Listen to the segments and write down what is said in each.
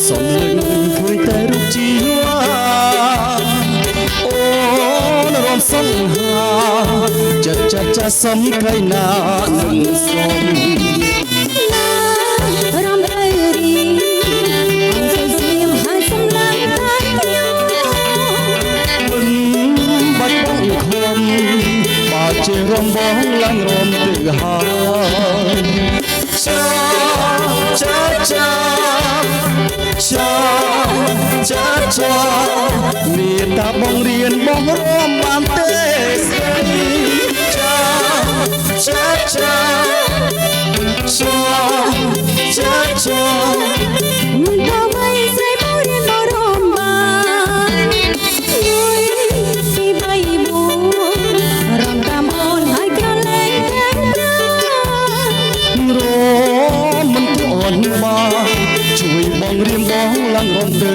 សំលឹងឃើញតែរូបជីវ៉ាអូនរំសង្ហាចិត្តចាស់សំខៃណានឹងសំរំអើរីអង្គស្ងៀមហើយសំឡងតែខ្ញុំមិនបាច់បងខំបើជារំបងឡើងរំទៅហើយចាមានតាបងរៀនបងរំបានទេស្រីចាមិនទៅໄວស្រីមករៀនមករំបានមួយពី3 4រំតាមអូនហើយក្រលែងទាំងប្រារំមិនទាន់បានជួយបងរៀនបងឡើងរំទៅ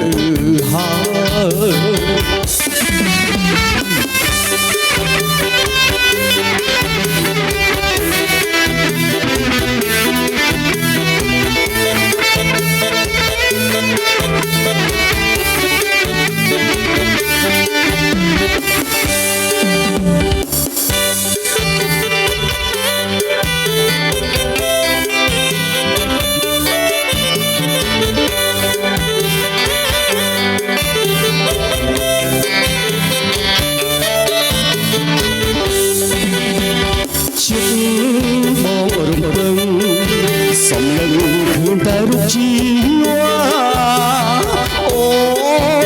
បងរំពឹងសំឡឹងឃើញតែរូបជីវ៉ាអូ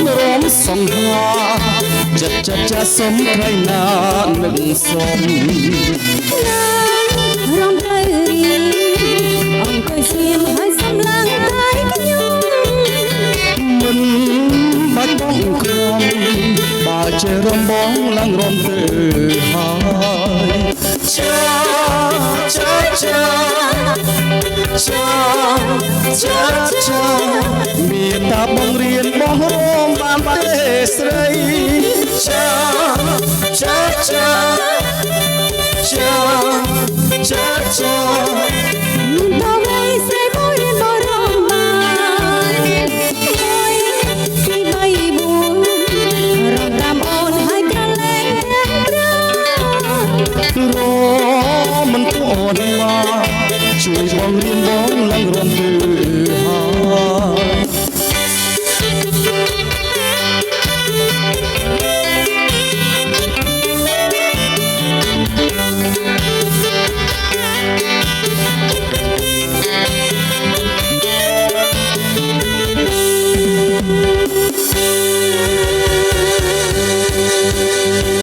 នរំសង្ហាចិត្តចាស់សំខៃណានឹងសំរំទៅរីអង្គស្ងៀមហើយសំឡងតែខ្ញុំមិនបាច់បងក្រំបើជារំបងឡើងរំទៅហើយចាមានតាបងរៀនបងរំបានទេស្រីមិនទៅໄວស្រីមករៀនមករំបានមួយពី3 4រំតាមអូនហើយក្រលែងទាំងប្រារមិនទាន់មកជួយបងរៀនបងឡើងរំទៅ